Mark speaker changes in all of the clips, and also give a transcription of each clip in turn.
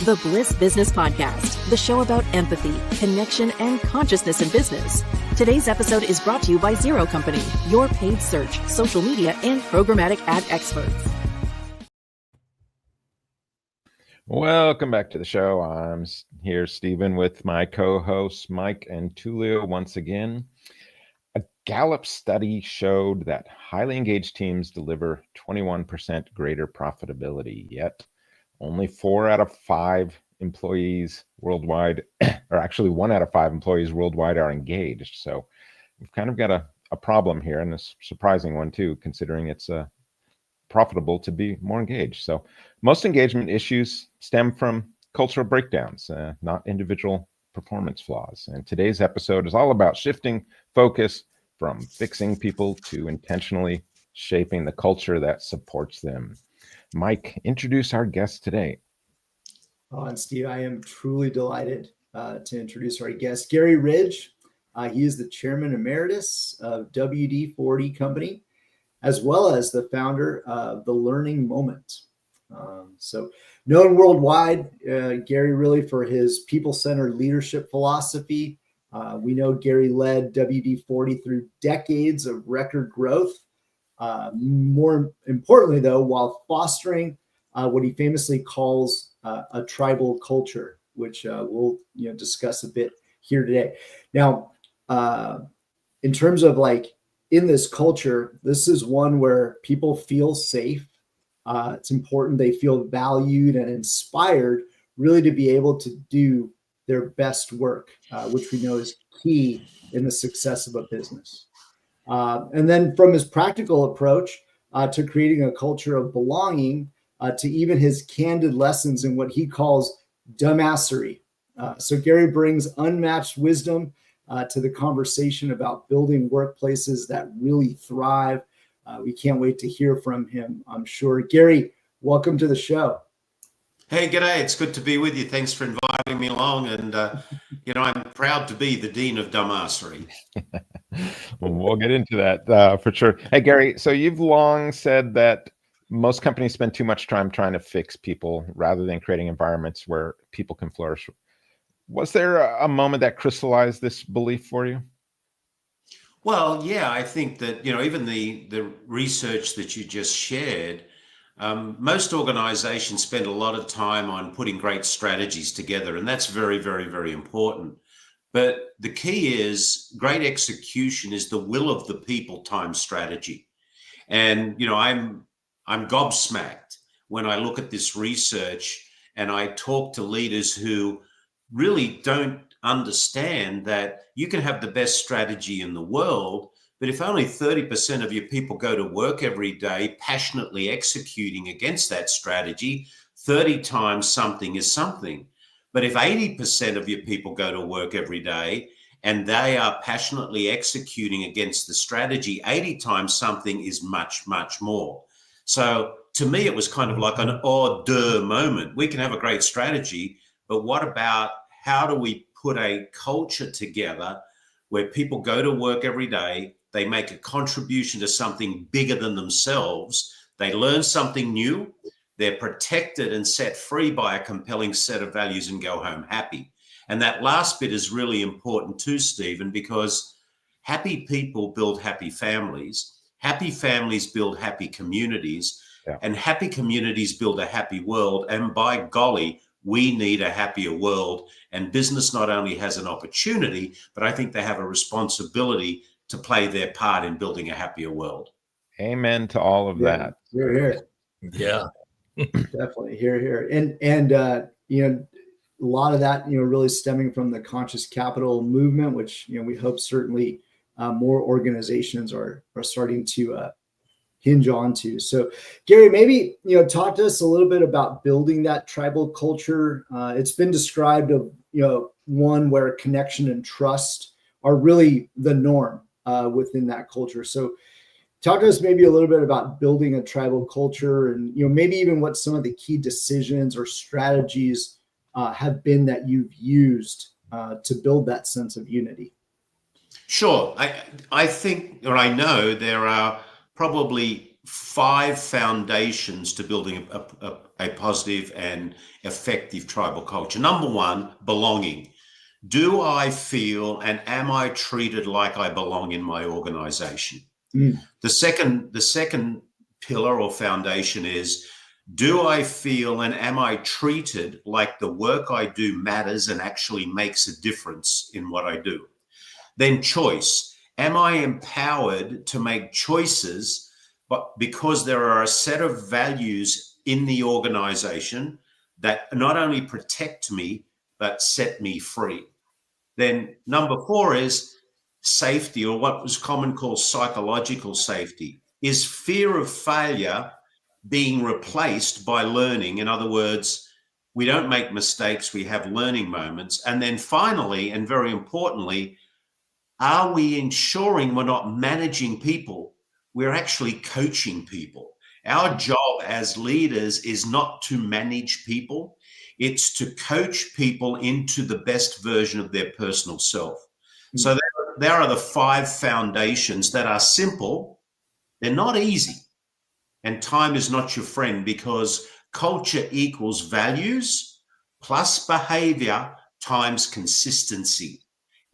Speaker 1: the Bliss Business Podcast, the show about empathy, connection, and consciousness in business. Today's episode is brought to you by Zero Company, your paid search, social media, and programmatic ad experts.
Speaker 2: Welcome back to the show. I'm here, Stephen, with my co-hosts, Mike and Tullio, once again. A Gallup study showed that highly engaged teams deliver 21% greater profitability, yet only 4 out of 5 employees worldwide, or actually 1 out of 5 employees worldwide are engaged. So we've kind of got a problem here, and a surprising one too, considering it's profitable to be more engaged. So most engagement issues stem from cultural breakdowns, not individual performance flaws. And today's episode is all about shifting focus from fixing people to intentionally shaping the culture that supports them. Mike, introduce our guest today.
Speaker 3: And Steve, I am truly delighted to introduce our guest, Garry Ridge. He is the Chairman Emeritus of WD-40 Company, as well as the founder of The Learning Moment. So known worldwide, Garry really for his people-centered leadership philosophy. We know Garry led WD-40 through decades of record growth. More importantly, though, while fostering what he famously calls a tribal culture, which we'll discuss a bit here today. Now, in terms of in this culture, this is one where people feel safe. It's important they feel valued and inspired, really, to be able to do their best work, which we know is key in the success of a business. And then from his practical approach to creating a culture of belonging, to even his candid lessons in what he calls dumbassery. So Garry brings unmatched wisdom to the conversation about building workplaces that really thrive. We can't wait to hear from him, I'm sure. Garry, welcome to the show.
Speaker 4: Hey, g'day. It's good to be with you. Thanks for inviting me along. And, I'm proud to be the Dean of Dumbassery.
Speaker 2: We'll get into that for sure. Hey, Garry, so you've long said that most companies spend too much time trying to fix people rather than creating environments where people can flourish. Was there a moment that crystallized this belief for you?
Speaker 4: Well, yeah, I think that, even the research that you just shared, most organizations spend a lot of time on putting great strategies together, and that's very, very, very important. But the key is great execution is the will of the people times strategy. And, I'm gobsmacked when I look at this research and I talk to leaders who really don't understand that you can have the best strategy in the world, but if only 30% of your people go to work every day passionately executing against that strategy, 30 times something is something. But if 80% of your people go to work every day and they are passionately executing against the strategy, 80 times something is much, much more. So to me, it was kind of like an hors d'oeuvre moment. We can have a great strategy, but what about how do we put a culture together where people go to work every day, they make a contribution to something bigger than themselves, they learn something new, they're protected and set free by a compelling set of values and go home happy. And that last bit is really important too, Stephen, because happy people build happy families build happy communities, and happy communities build a happy world. And by golly, we need a happier world. And business not only has an opportunity, but I think they have a responsibility to play their part in building a happier world.
Speaker 2: Amen to all of that.
Speaker 3: Here.
Speaker 5: Yeah.
Speaker 3: Definitely here. And a lot of that, really stemming from the conscious capital movement, which, we hope certainly more organizations are starting to hinge onto. So Garry, maybe, talk to us a little bit about building that tribal culture. It's been described of, one where connection and trust are really the norm within that culture. So talk to us maybe a little bit about building a tribal culture and, maybe even what some of the key decisions or strategies have been that you've used to build that sense of unity.
Speaker 4: Sure. I think, or I know there are probably 5 foundations to building a positive and effective tribal culture. Number 1, belonging. Do I feel and am I treated like I belong in my organization? The second pillar or foundation is, do I feel and am I treated like the work I do matters and actually makes a difference in what I do? Then choice. Am I empowered to make choices but because there are a set of values in the organization that not only protect me, but set me free? Then number 4 is safety, or what was common called psychological safety. Is fear of failure being replaced by learning? In other words, we don't make mistakes, we have learning moments. And then finally, and very importantly, are we ensuring we're not managing people? We're actually coaching people. Our job as leaders is not to manage people. It's to coach people into the best version of their personal self. So there are the 5 foundations that are simple. They're not easy. And time is not your friend, because culture equals values plus behavior times consistency.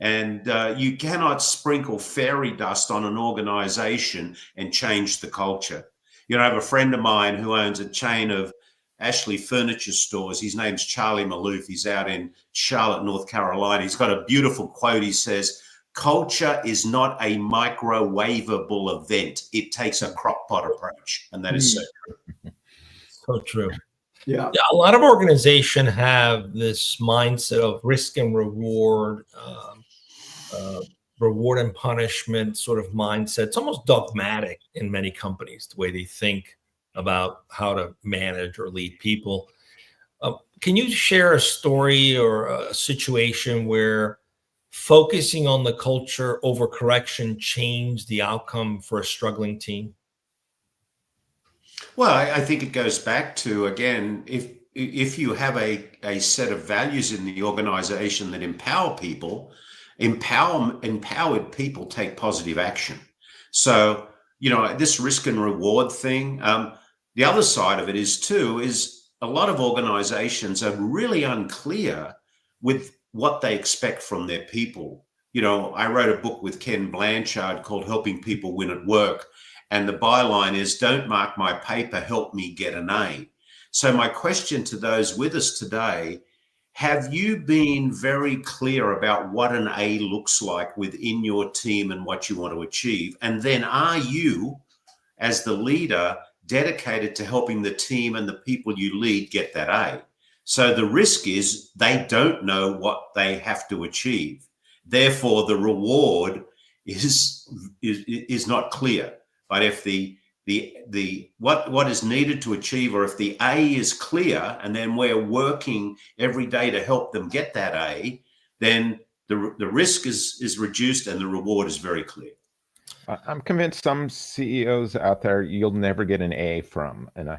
Speaker 4: And you cannot sprinkle fairy dust on an organization and change the culture. You know, I have a friend of mine who owns a chain of Ashley furniture stores. His name's Charlie Maloof. He's out in Charlotte, North Carolina. He's got a beautiful quote. He says, culture is not a microwavable event. It takes a crock pot approach. And that is so true.
Speaker 5: So true.
Speaker 3: Yeah.
Speaker 5: A lot of organizations have this mindset of risk and reward, reward and punishment sort of mindset. It's almost dogmatic in many companies, the way they think about how to manage or lead people. Can you share a story or a situation where focusing on the culture over correction changed the outcome for a struggling team?
Speaker 4: Well, I think it goes back to, again, if you have a set of values in the organization that empower people, empowered people take positive action. So, you know, this risk and reward thing, the other side of it is a lot of organizations are really unclear with what they expect from their people. You know, I wrote a book with Ken Blanchard called Helping People Win at Work. And the byline is, don't mark my paper, help me get an A. So my question to those with us today, have you been very clear about what an A looks like within your team and what you want to achieve? And then are you, as the leader, dedicated to helping the team and the people you lead get that A? So the risk is they don't know what they have to achieve. Therefore, the reward is not clear. But if what is needed to achieve, or if the A is clear, and then we're working every day to help them get that A, then the risk is reduced and the reward is very clear.
Speaker 2: I'm convinced some CEOs out there you'll never get an A from, and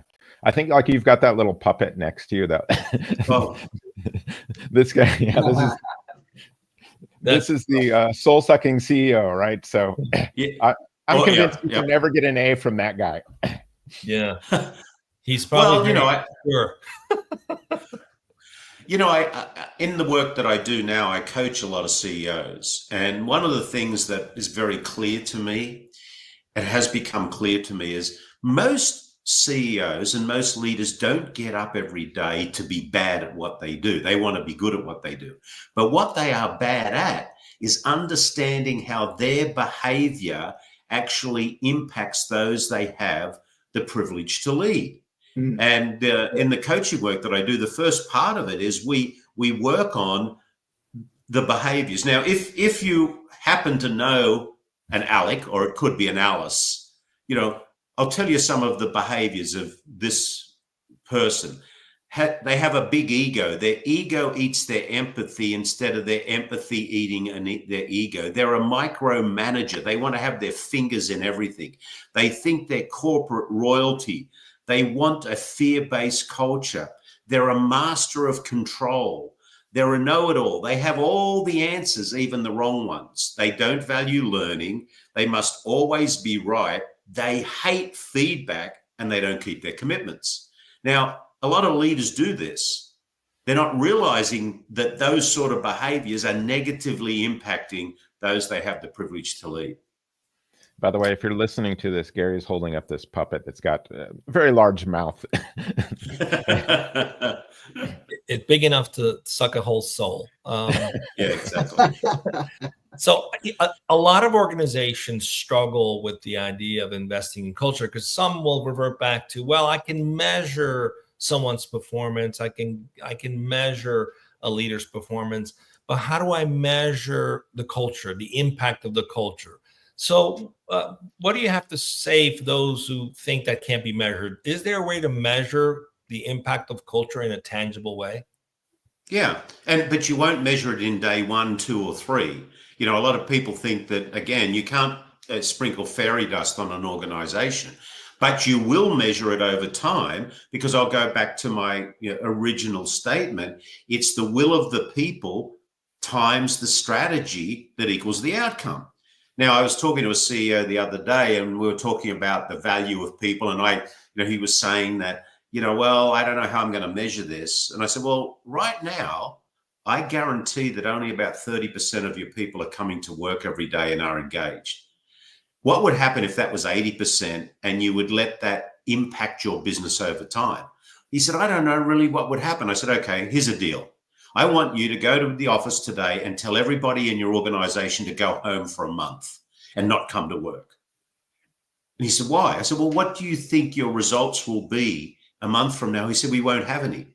Speaker 2: I think like you've got that little puppet next to you that this guy. Yeah, this is the soul-sucking CEO, right? So I'm convinced you can never get an A from that guy.
Speaker 5: Yeah, he's probably
Speaker 4: sure. You know, I in the work that I do now, I coach a lot of CEOs, and one of the things that is very clear to me, it has become clear to me, is most CEOs and most leaders don't get up every day to be bad at what they do. They want to be good at what they do. But what they are bad at is understanding how their behavior actually impacts those they have the privilege to lead. And in the coaching work that I do, the first part of it is we work on the behaviors. Now, if you happen to know an Alec, or it could be an Alice, you know, I'll tell you some of the behaviors of this person. They have a big ego. Their ego eats their empathy instead of their empathy eating their ego. They're a micromanager. They want to have their fingers in everything. They think they're corporate royalty. They want a fear-based culture. They're a master of control. They're a know-it-all. They have all the answers, even the wrong ones. They don't value learning. They must always be right. they hate feedback and they don't keep their commitments. Now, a lot of leaders do this. They're not realizing that those sort of behaviors are negatively impacting those they have the privilege to lead.
Speaker 2: By the way, if you're listening to this, Gary's holding up this puppet that's got a very large mouth.
Speaker 5: It's big enough to suck a whole soul.
Speaker 4: Yeah, exactly.
Speaker 5: So a lot of organizations struggle with the idea of investing in culture because some will revert back to, well, I can measure someone's performance. I can measure a leader's performance, but how do I measure the culture, the impact of the culture? So what do you have to say for those who think that can't be measured? Is there a way to measure the impact of culture in a tangible way?
Speaker 4: Yeah, but you won't measure it in day 1, 2, or 3. You know, a lot of people think that, again, you can't sprinkle fairy dust on an organization, but you will measure it over time, because I'll go back to my original statement. It's the will of the people times the strategy that equals the outcome. Now, I was talking to a CEO the other day, and we were talking about the value of people, and he was saying that, well, I don't know how I'm going to measure this. And I said, well, right now, I guarantee that only about 30% of your people are coming to work every day and are engaged. What would happen if that was 80% and you would let that impact your business over time? He said, I don't know really what would happen. I said, okay, here's a deal. I want you to go to the office today and tell everybody in your organization to go home for a month and not come to work. And he said, why? I said, well, what do you think your results will be a month from now? He said, we won't have any.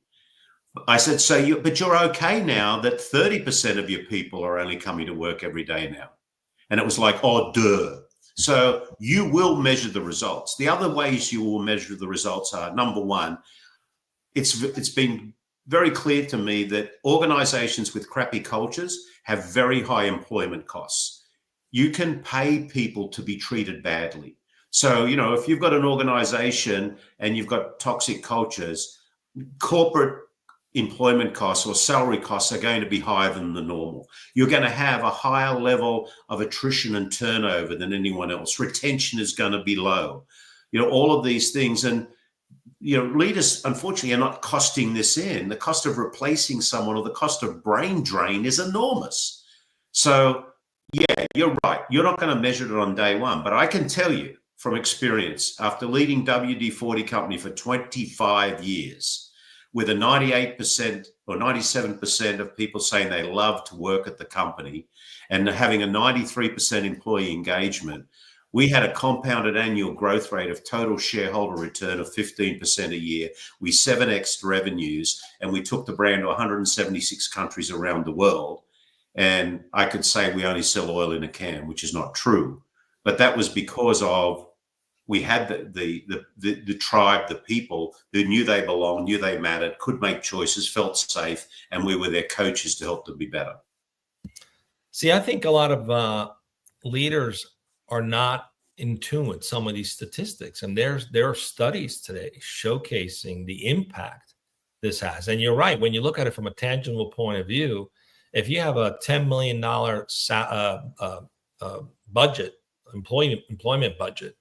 Speaker 4: I said, but you're okay now that 30% of your people are only coming to work every day now. And it was like, oh, duh. So you will measure the results. The other ways you will measure the results are, number one, it's been very clear to me that organizations with crappy cultures have very high employment costs. You can pay people to be treated badly. So, if you've got an organization and you've got toxic cultures, corporate employment costs or salary costs are going to be higher than the normal. You're going to have a higher level of attrition and turnover than anyone else. Retention is going to be low. All of these things. And, leaders, unfortunately, are not costing this in. The cost of replacing someone or the cost of brain drain is enormous. So, yeah, you're right. You're not going to measure it on day one. But I can tell you from experience, after leading WD-40 company for 25 years, with a 98% or 97% of people saying they love to work at the company and having a 93% employee engagement, we had a compounded annual growth rate of total shareholder return of 15% a year. We 7x'd revenues, and we took the brand to 176 countries around the world. And I could say we only sell oil in a can, which is not true. But that was because of we had the tribe, the people who knew they belonged, knew they mattered, could make choices, felt safe, and we were their coaches to help them be better.
Speaker 5: See, I think a lot of leaders are not in tune with some of these statistics, and there are studies today showcasing the impact this has. And you're right, when you look at it from a tangible point of view, if you have a $10 million budget, employment budget,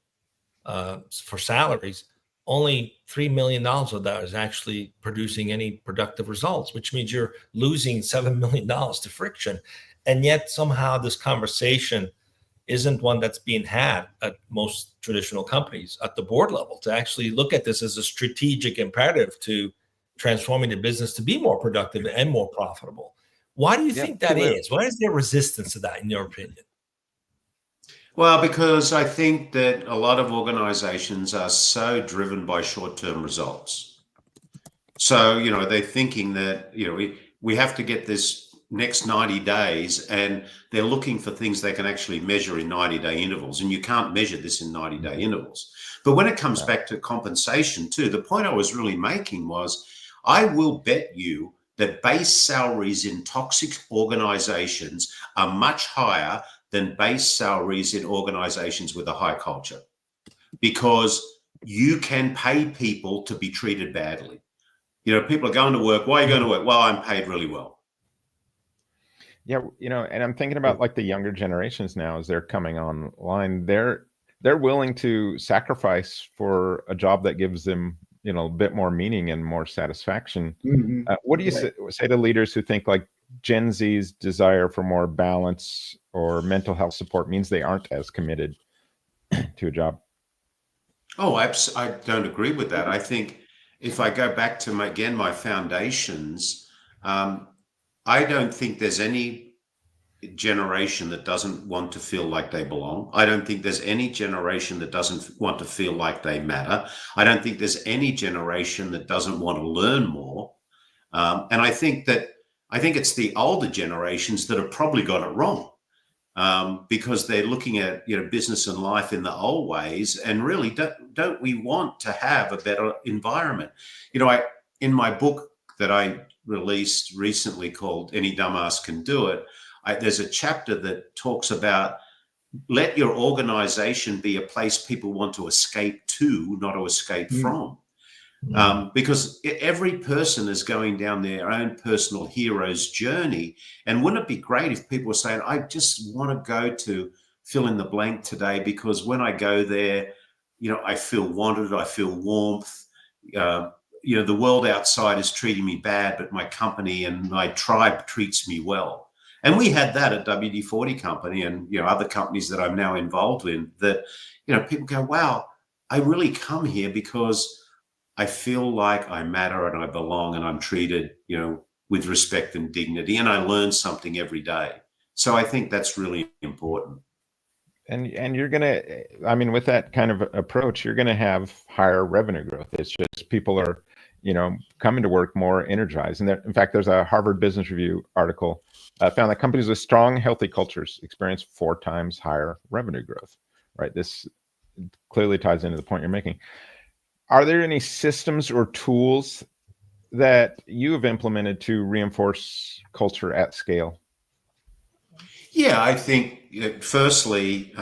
Speaker 5: for salaries, only $3 million of that is actually producing any productive results, which means you're losing $7 million to friction. And yet somehow this conversation isn't one that's being had at most traditional companies at the board level to actually look at this as a strategic imperative to transforming the business to be more productive and more profitable. Why do you think that is? Why is there resistance to that, in your opinion?
Speaker 4: Well, because I think that a lot of organizations are so driven by short-term results. So, they're thinking that, we have to get this next 90 days, and they're looking for things they can actually measure in 90-day intervals. And you can't measure this in 90-day intervals. But when it comes back to compensation too, the point I was really making was, I will bet you that base salaries in toxic organizations are much higher than base salaries in organizations with a high culture, because you can pay people to be treated badly. People are going to work. Why are you going to work? Well, I'm paid really well.
Speaker 2: Yeah, and I'm thinking about like the younger generations now as they're coming online. They're they're willing to sacrifice for a job that gives them, a bit more meaning and more satisfaction. What do you say to leaders who think like Gen Z's desire for more balance or mental health support means they aren't as committed to a job?
Speaker 4: Oh, I don't agree with that. I think if I go back to my foundations, I don't think there's any generation that doesn't want to feel like they belong. I don't think there's any generation that doesn't want to feel like they matter. I don't think there's any generation that doesn't want to learn more. And I think it's the older generations that have probably got it wrong, because they're looking at business and life in the old ways, and really don't we want to have a better environment? In my book that I released recently called Any Dumbass Can Do It, there's a chapter that talks about let your organization be a place people want to escape to, not to escape from. Because every person is going down their own personal hero's journey. And wouldn't it be great if people were saying, I just want to go to fill in the blank today, because when I go there, I feel wanted, I feel warmth. The world outside is treating me bad, but my company and my tribe treats me well. And we had that at WD-40 Company and, other companies that I'm now involved in, that, people go, wow, I really come here because I feel like I matter and I belong and I'm treated, with respect and dignity, and I learn something every day. So I think that's really important.
Speaker 2: And you're going to, with that kind of approach, you're going to have higher revenue growth. It's just people are, coming to work more energized. And in fact, there's a Harvard Business Review article found that companies with strong, healthy cultures experience 4 times higher revenue growth, right? This clearly ties into the point you're making. Are there any systems or tools that you have implemented to reinforce culture at scale?
Speaker 4: Yeah, I think firstly,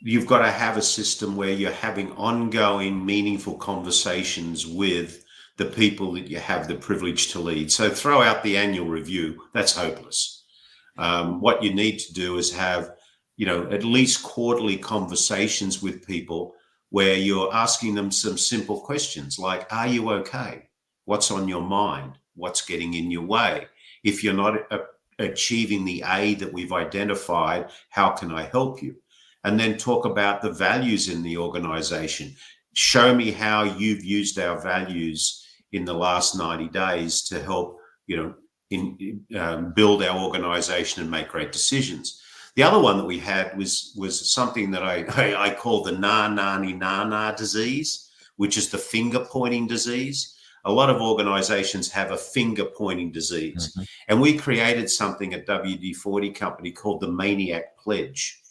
Speaker 4: you've got to have a system where you're having ongoing, meaningful conversations with the people that you have the privilege to lead. So throw out the annual review. That's hopeless. What you need to do is have, at least quarterly conversations with people where you're asking them some simple questions like, are you okay? What's on your mind? What's getting in your way? If you're not achieving the A that we've identified, how can I help you? And then talk about the values in the organization. Show me how you've used our values in the last 90 days to help, build our organization and make great decisions. The other one that we had was something that I call the na disease, which is the finger pointing disease. A lot of organizations have a finger pointing disease. Mm-hmm. And we created something at WD-40 Company called the Maniac Pledge.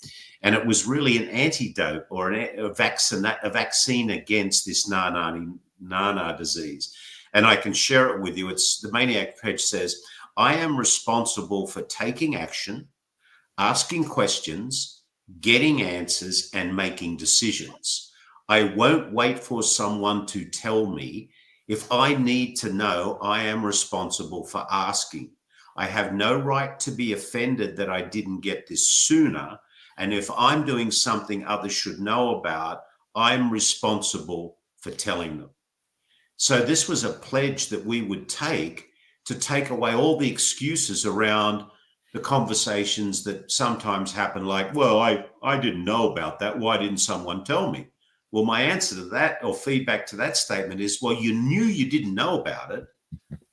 Speaker 4: And it was really an antidote or a vaccine against this na disease. And I can share it with you. It's the Maniac Pledge says, I am responsible for taking action, asking questions, getting answers, and making decisions. I won't wait for someone to tell me. If I need to know, I am responsible for asking. I have no right to be offended that I didn't get this sooner. And if I'm doing something others should know about, I'm responsible for telling them. So this was a pledge that we would take to take away all the excuses around the conversations that sometimes happen like, well, I didn't know about that. Why didn't someone tell me? Well, my answer to that or feedback to that statement is, well, you knew you didn't know about it,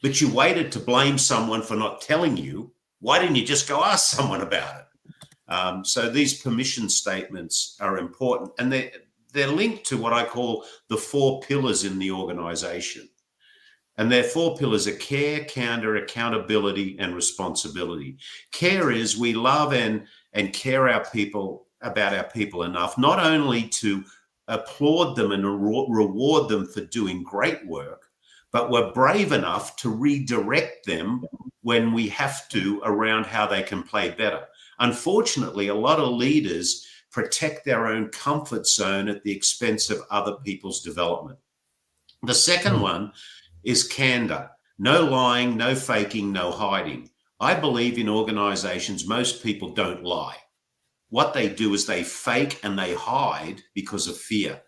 Speaker 4: but you waited to blame someone for not telling you. Why didn't you just go ask someone about it? So these permission statements are important, and they're linked to what I call the 4 pillars in the organization. And their 4 pillars are care, candor, accountability, and responsibility. Care is we love and care about our people enough, not only to applaud them and reward them for doing great work, but we're brave enough to redirect them when we have to around how they can play better. Unfortunately, a lot of leaders protect their own comfort zone at the expense of other people's development. The second one is candor. No lying, no faking, no hiding. I believe in organizations, most people don't lie. what they do is they fake and they hide because of fear.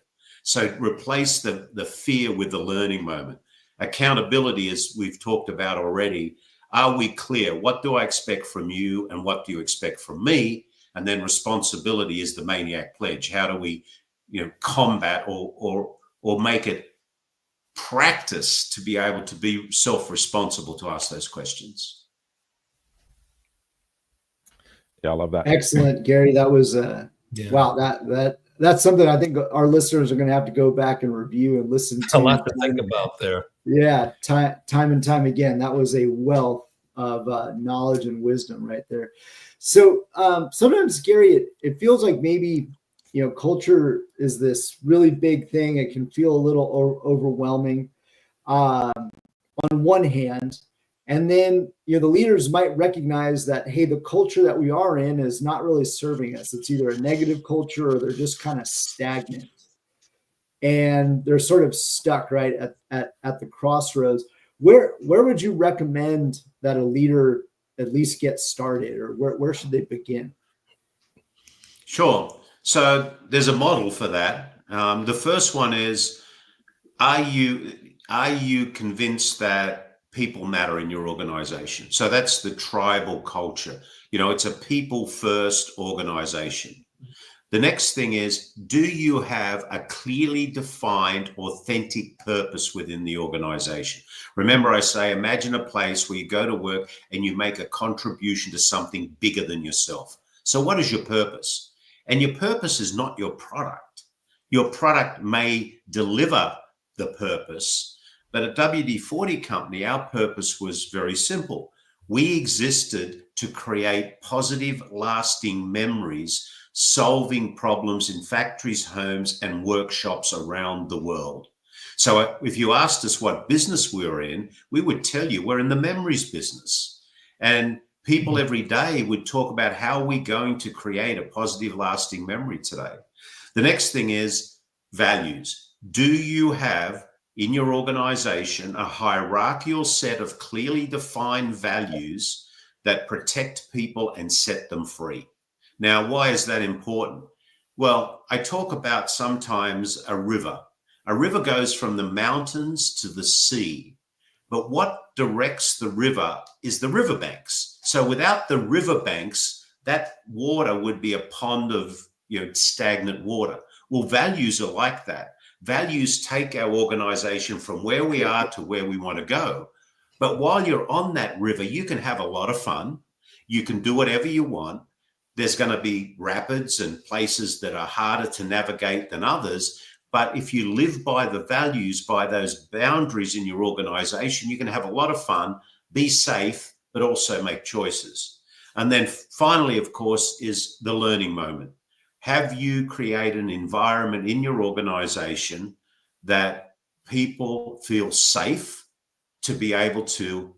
Speaker 4: So replace the fear with the learning moment. Accountability, as we've talked about already. Are we clear? What do I expect from you and what do you expect from me? And then responsibility is the maniac pledge. How do we, combat or make it practice to be able to be self-responsible to ask those questions?
Speaker 2: Yeah, I love that.
Speaker 3: Excellent, Gary. That was wow. That's something I think our listeners are going to have to go back and review and listen to.
Speaker 5: A lot to think about there.
Speaker 3: Yeah, time and time again. That was a wealth of knowledge and wisdom right there. So sometimes, Gary, it feels like maybe culture is this really big thing. It can feel a little overwhelming on one hand. And then, the leaders might recognize that, hey, the culture that we are in is not really serving us. It's either a negative culture or they're just kind of stagnant. And they're sort of stuck right at the crossroads. Where would you recommend that a leader at least get started, or where should they begin?
Speaker 4: Sure. So there's a model for that. The first one is, are you convinced that people matter in your organization? So that's the tribal culture. It's a people first organization. The next thing is, do you have a clearly defined, authentic purpose within the organization? Remember, I say, imagine a place where you go to work and you make a contribution to something bigger than yourself. So what is your purpose? And your purpose is not your product. Your product may deliver the purpose, but at WD-40 Company, our purpose was very simple. We existed to create positive, lasting memories, solving problems in factories, homes, and workshops around the world. So if you asked us what business we were in, we would tell you we're in the memories business. And people every day would talk about how we're going to create a positive, lasting memory today. The next thing is values. Do you have in your organization a hierarchical set of clearly defined values that protect people and set them free? Now, why is that important? Well, I talk about sometimes a river. A river goes from the mountains to the sea, but what directs the river is the riverbanks. So without the riverbanks, that water would be a pond of stagnant water. Well, values are like that. Values take our organization from where we are to where we want to go. But while you're on that river, you can have a lot of fun. You can do whatever you want. There's going to be rapids and places that are harder to navigate than others. But if you live by the values, by those boundaries in your organization, you can have a lot of fun, be safe, but also make choices. And then finally, of course, is the learning moment. Have you created an environment in your organization that people feel safe to be able to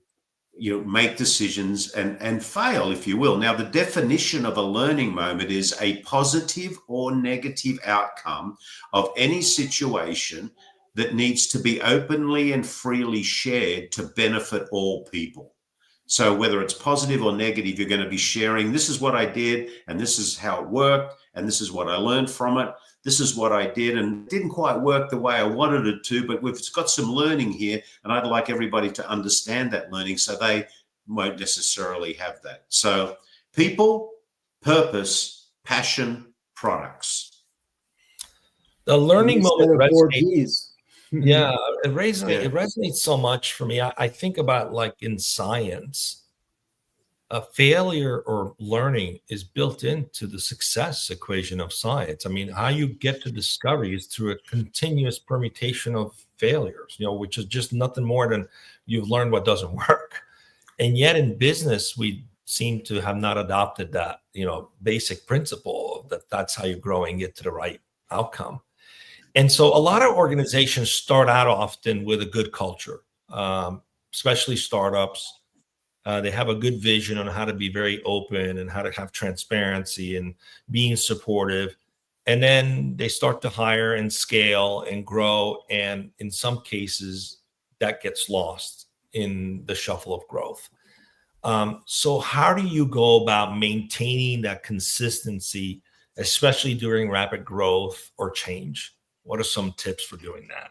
Speaker 4: make decisions and fail, if you will? Now, the definition of a learning moment is a positive or negative outcome of any situation that needs to be openly and freely shared to benefit all people. So whether it's positive or negative, you're going to be sharing, this is what I did, and this is how it worked, and this is what I learned from it. This is what I did, and it didn't quite work the way I wanted it to, but we've got some learning here, and I'd like everybody to understand that learning so they won't necessarily have that. So people, purpose, passion, products.
Speaker 5: The learning moment
Speaker 3: resonates.
Speaker 5: Yeah, it resonates so much for me. I think about, like, in science, a failure or learning is built into the success equation of science. I mean, how you get to discovery is through a continuous permutation of failures, which is just nothing more than you've learned what doesn't work. And yet in business, we seem to have not adopted that, basic principle that's how you grow and get to the right outcome. And so a lot of organizations start out often with a good culture, especially startups. They have a good vision on how to be very open and how to have transparency and being supportive. And then they start to hire and scale and grow. And in some cases, that gets lost in the shuffle of growth. So how do you go about maintaining that consistency, especially during rapid growth or change? What are some tips for doing that?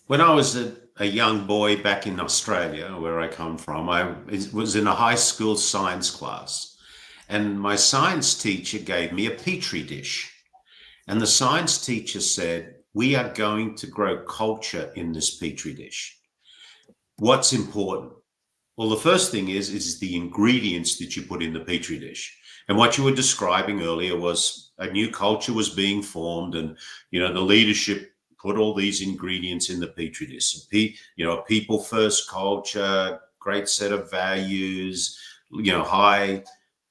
Speaker 4: When I was a young boy back in Australia, where I come from, I was in a high school science class, and my science teacher gave me a petri dish. And the science teacher said, we are going to grow culture in this petri dish. What's important? Well, the first thing is the ingredients that you put in the petri dish. And what you were describing earlier was a new culture was being formed, and, the leadership put all these ingredients in the petri dish. A people first culture, great set of values, high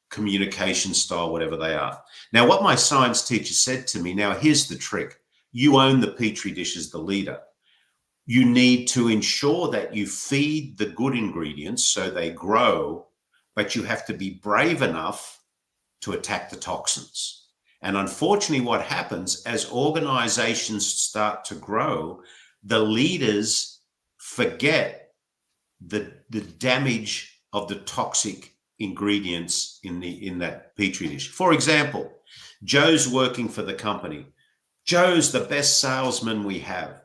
Speaker 4: communication style, whatever they are. Now, what my science teacher said to me, now here's the trick. You own the petri dish as the leader. You need to ensure that you feed the good ingredients so they grow, but you have to be brave enough to attack the toxins. And unfortunately, what happens as organizations start to grow, the leaders forget the damage of the toxic ingredients in that petri dish. For example, Joe's working for the company. Joe's the best salesman we have,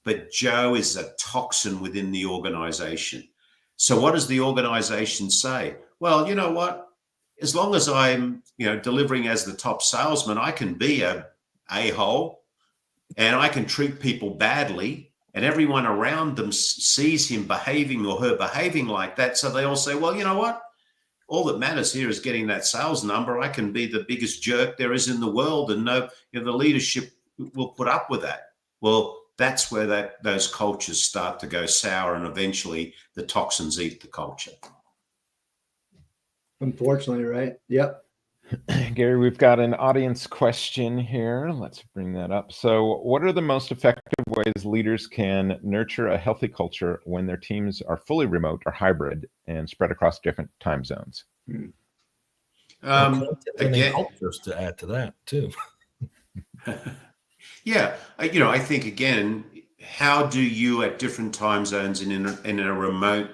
Speaker 4: but Joe is a toxin within the organization. So what does the organization say? Well, you know what? As long as I'm, delivering as the top salesman, I can be a-hole and I can treat people badly, and everyone around them sees him behaving or her behaving like that. So they all say, well, you know what? All that matters here is getting that sales number. I can be the biggest jerk there is in the world, and the leadership will put up with that. Well, that's where those cultures start to go sour, and eventually the toxins eat the culture.
Speaker 3: Unfortunately, right? Yep.
Speaker 2: Garry, we've got an audience question here. Let's bring that up. So, what are the most effective ways leaders can nurture a healthy culture when their teams are fully remote or hybrid and spread across different time zones?
Speaker 5: Again, cultures to add to that too.
Speaker 4: Yeah, I think again, how do you at different time zones and in a remote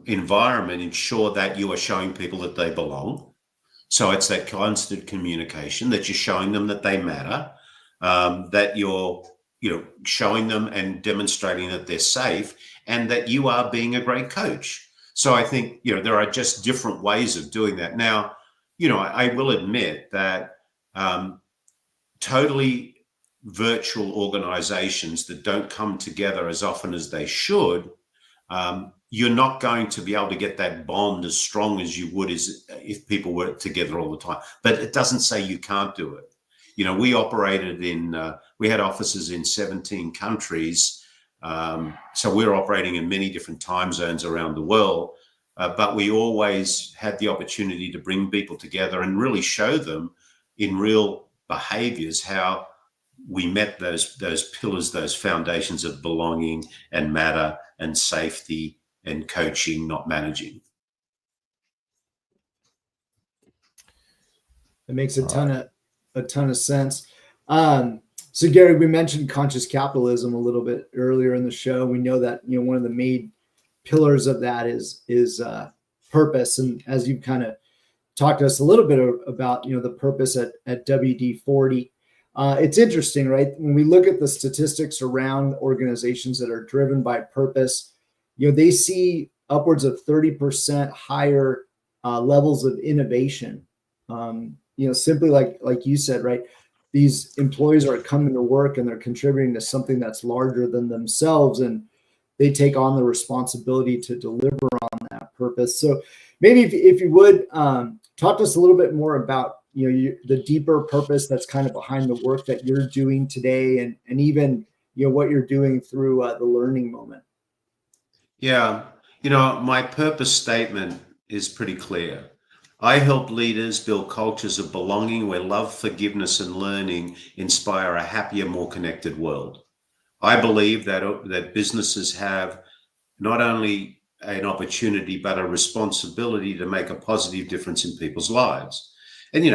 Speaker 4: environment ensure that you are showing people that they belong? So it's that constant communication, that you're showing them that they matter, that you're showing them and demonstrating that they're safe, and that you are being a great coach. So I think there are just different ways of doing that. Now, I will admit that totally virtual organizations that don't come together as often as they should, you're not going to be able to get that bond as strong as you would as if people were together all the time. But it doesn't say you can't do it. We operated we had offices in 17 countries. So we're operating in many different time zones around the world. But we always had the opportunity to bring people together and really show them in real behaviors how we met those pillars, those foundations of belonging and matter and safety and coaching, not managing.
Speaker 3: It makes a ton of sense. So Garry, we mentioned conscious capitalism a little bit earlier in the show. We know that one of the main pillars of that is purpose, and as you kind of talked to us a little bit about the purpose at WD-40. It's interesting, right? When we look at the statistics around organizations that are driven by purpose, they see upwards of 30% higher levels of innovation. Simply like you said, right? These employees are coming to work and they're contributing to something that's larger than themselves, and they take on the responsibility to deliver on that purpose. So maybe if you would talk to us a little bit more about the deeper purpose that's kind of behind the work that you're doing today, and even what you're doing through the learning moment.
Speaker 4: Yeah, my purpose statement is pretty clear. I help leaders build cultures of belonging where love, forgiveness, and learning inspire a happier, more connected world. I believe that businesses have not only an opportunity, but a responsibility to make a positive difference in people's lives. And,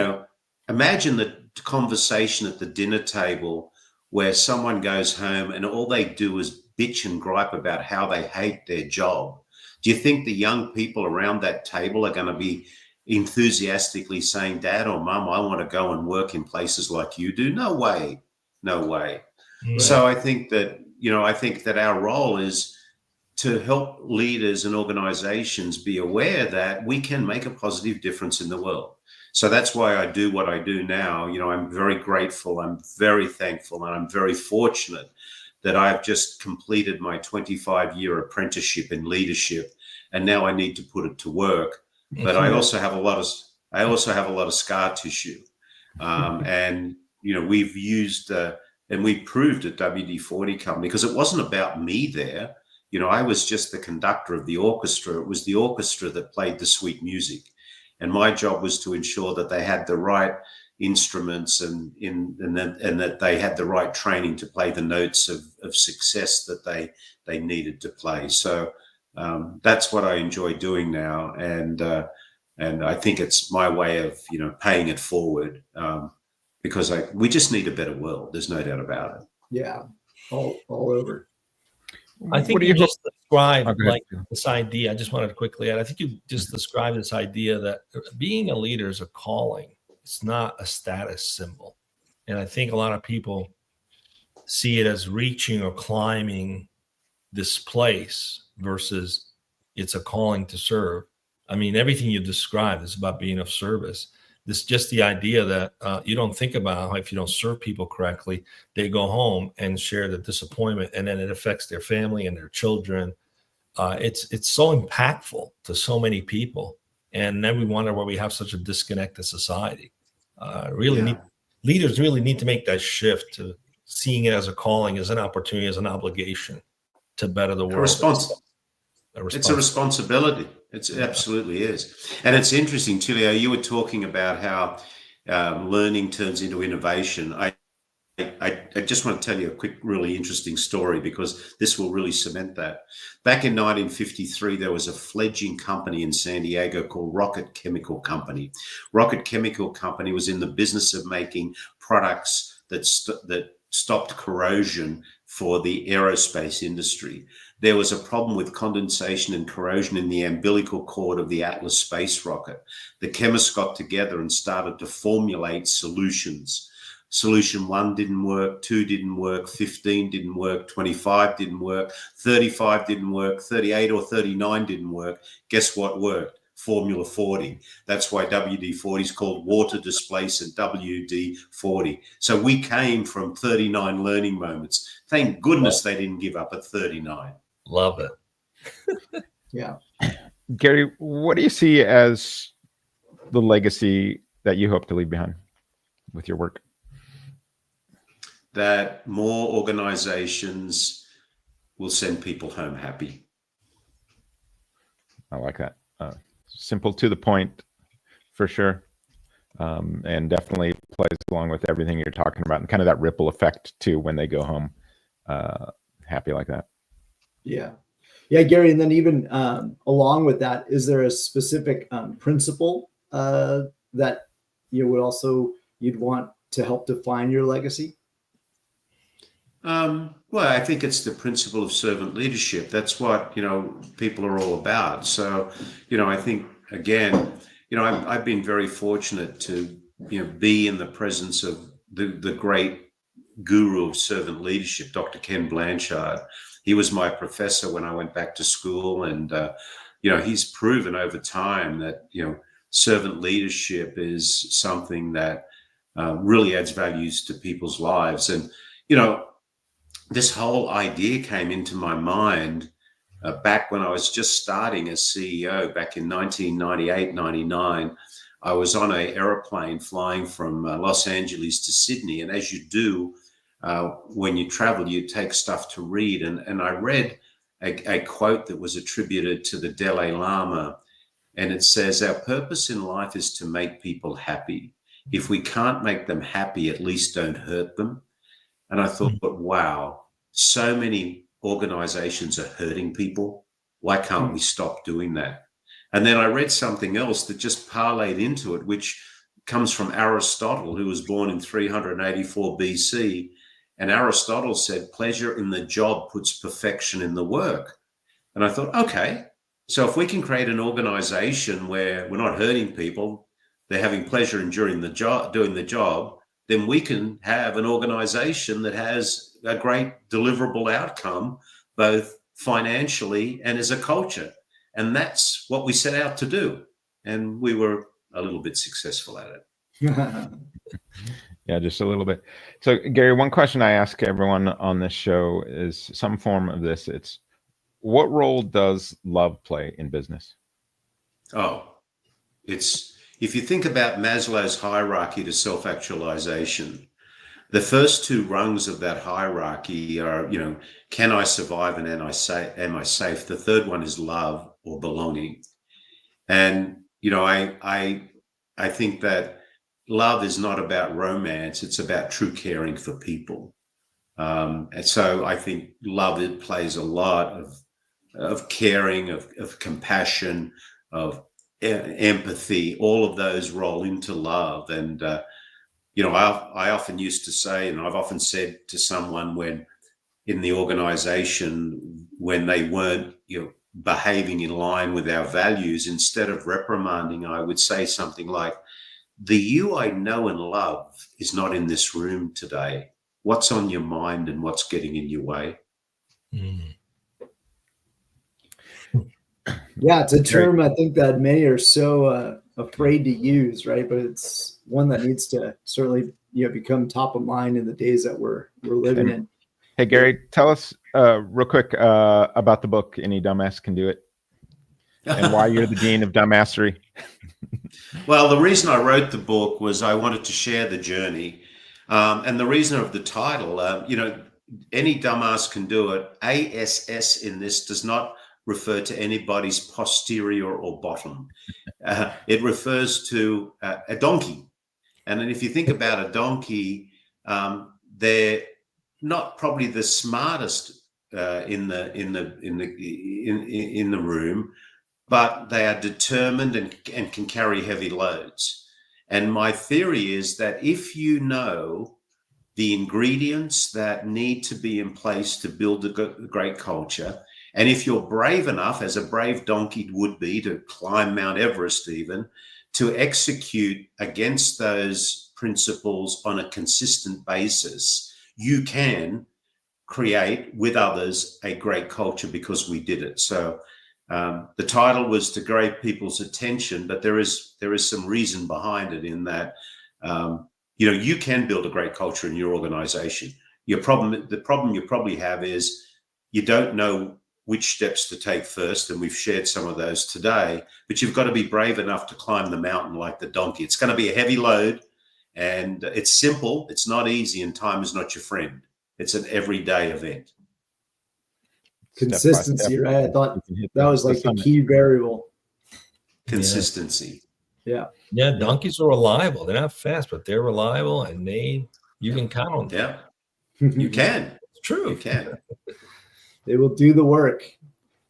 Speaker 4: imagine the conversation at the dinner table where someone goes home and all they do is bitch and gripe about how they hate their job. Do you think the young people around that table are going to be enthusiastically saying, Dad or Mum, I want to go and work in places like you do? No way. No way.
Speaker 5: Right.
Speaker 4: So I think that our role is to help leaders and organizations be aware that we can make a positive difference in the world. So that's why I do what I do now. I'm very grateful. I'm very thankful, and I'm very fortunate that I've just completed my 25-year apprenticeship in leadership, and now I need to put it to work. But I also have a lot of scar tissue, and we've used and we proved at WD-40 Company, because it wasn't about me there. I was just the conductor of the orchestra. It was the orchestra that played the sweet music, and my job was to ensure that they had the right instruments and that they had the right training to play the notes of success that they needed to play. So that's what I enjoy doing now, and I think it's my way of paying it forward, because we just need a better world. There's no doubt about it.
Speaker 3: Yeah, all over.
Speaker 5: I think you just described this idea. I just wanted to quickly add. I think you just described this idea that being a leader is a calling. It's not a status symbol, and I think a lot of people see it as reaching or climbing this place versus it's a calling to serve. I mean, everything you described is about being of service. This just the idea that you don't think about how if you don't serve people correctly, they go home and share the disappointment, and then it affects their family and their children. It's so impactful to so many people, and then we wonder why we have such a disconnected society. Leaders really need to make that shift to seeing it as a calling, as an opportunity, as an obligation to better the world.
Speaker 4: It's a responsibility. It absolutely is. And it's interesting, Tullio, you were talking about how learning turns into innovation. I just want to tell you a quick, really interesting story, because this will really cement that. Back in 1953, there was a fledgling company in San Diego called Rocket Chemical Company. Rocket Chemical Company was in the business of making products that stopped corrosion for the aerospace industry. There was a problem with condensation and corrosion in the umbilical cord of the Atlas space rocket. The chemists got together and started to formulate solutions. Solution 1 didn't work, 2 didn't work, 15 didn't work, 25 didn't work, 35 didn't work, 38 or 39 didn't work. Guess what worked? Formula 40. That's why WD-40 is called water displacement, WD-40. So we came from 39 learning moments. Thank goodness they didn't give up at 39.
Speaker 5: Love it.
Speaker 3: Yeah.
Speaker 2: Garry, what do you see as the legacy that you hope to leave behind with your work?
Speaker 4: That more organizations will send people home happy.
Speaker 2: I like that. Simple to the point, for sure. And definitely plays along with everything you're talking about, and kind of that ripple effect too when they go home happy like that.
Speaker 3: Yeah, Garry. And then even along with that, is there a specific principle that you'd want to help define your legacy?
Speaker 4: Well, I think it's the principle of servant leadership. That's what, people are all about. So, I think, again, I've been very fortunate to, be in the presence of the great guru of servant leadership, Dr. Ken Blanchard. He was my professor when I went back to school. And, he's proven over time that, servant leadership is something that really adds values to people's lives. And, this whole idea came into my mind back when I was just starting as CEO back in 1998, 99. I was on an aeroplane flying from Los Angeles to Sydney. And as you do, when you travel, you take stuff to read. And I read a quote that was attributed to the Dalai Lama. And it says, "Our purpose in life is to make people happy. If we can't make them happy, at least don't hurt them." And I thought, wow, so many organizations are hurting people. Why can't we stop doing that? And then I read something else that just parlayed into it, which comes from Aristotle, who was born in 384 BC. And Aristotle said, pleasure in the job puts perfection in the work. And I thought, okay, So if we can create an organization where we're not hurting people, they're having pleasure in doing the job, then we can have an organization that has a great deliverable outcome, both financially and as a culture. And that's what we set out to do. And we were a little bit successful at it.
Speaker 2: Yeah, just a little bit. So, Garry, one question I ask everyone on this show is some form of this. It's, what role does love play in business?
Speaker 4: Oh, it's, if you think about Maslow's hierarchy to self-actualization, the first two rungs of that hierarchy are, can I survive and am I safe? The third one is love or belonging. And, I think that love is not about romance. It's about true caring for people. And so I think love, it plays a lot of caring, of compassion, of empathy. All of those roll into love. And, I often used to say, and I've often said to someone when in the organization, when they weren't, behaving in line with our values, instead of reprimanding, I would say something like, the you I know and love is not in this room today. What's on your mind and what's getting in your way?
Speaker 5: Mm.
Speaker 3: Yeah, it's a term I think that many are so afraid to use, right? But it's one that needs to certainly become top of mind in the days that we're living in.
Speaker 2: Hey, Garry, tell us real quick about the book, Any Dumbass Can Do It, and why you're the Dean of Dumbassery.
Speaker 4: Well, the reason I wrote the book was I wanted to share the journey. And the reason of the title, any dumbass can do it. ASS in this does not refer to anybody's posterior or bottom. It refers to a donkey. And then if you think about a donkey, they're not probably the smartest in the room, but they are determined and can carry heavy loads. And my theory is that if you know the ingredients that need to be in place to build a great culture, and if you're brave enough, as a brave donkey would be, to climb Mount Everest even, to execute against those principles on a consistent basis, you can create with others a great culture because we did it. So the title was to grab people's attention, but there is some reason behind it in that, you can build a great culture in your organization. The problem you probably have is you don't know which steps to take first, and we've shared some of those today, but you've got to be brave enough to climb the mountain like the donkey. It's going to be a heavy load, and it's simple, it's not easy, and time is not your friend. It's an everyday event.
Speaker 3: Consistency, right? I thought that was like the key variable.
Speaker 4: Consistency.
Speaker 3: Yeah.
Speaker 5: Yeah, donkeys are reliable. They're not fast, but they're reliable, and you can count on them.
Speaker 4: Yeah, you can.
Speaker 5: It's true.
Speaker 4: You can.
Speaker 3: They will do the work.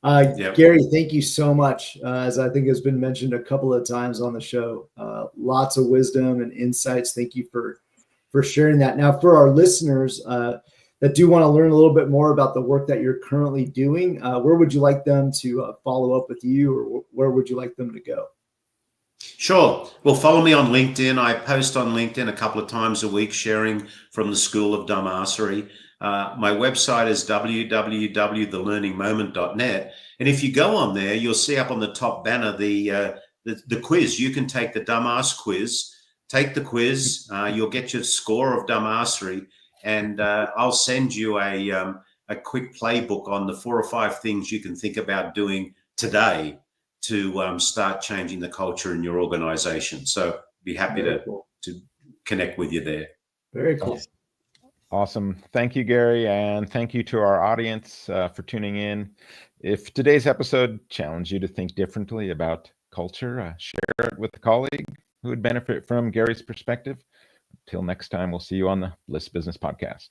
Speaker 3: Garry, thank you so much. As I think has been mentioned a couple of times on the show, lots of wisdom and insights. Thank you for sharing that. Now, for our listeners that do want to learn a little bit more about the work that you're currently doing, where would you like them to follow up with you, or where would you like them to go?
Speaker 4: Sure. Well, follow me on LinkedIn. I post on LinkedIn a couple of times a week, sharing from the School of Dumbassery. My website is www.thelearningmoment.net. And if you go on there, you'll see up on the top banner the quiz. You can take the Dumbass quiz. Take the quiz. You'll get your score of Dumbassery, and I'll send you a quick playbook on the 4 or 5 things you can think about doing today to start changing the culture in your organization. So be happy to connect with you there.
Speaker 3: Very cool.
Speaker 2: Awesome. Thank you, Garry. And thank you to our audience for tuning in. If today's episode challenged you to think differently about culture, share it with a colleague who would benefit from Garry's perspective. Till next time, we'll see you on the Bliss Business Podcast.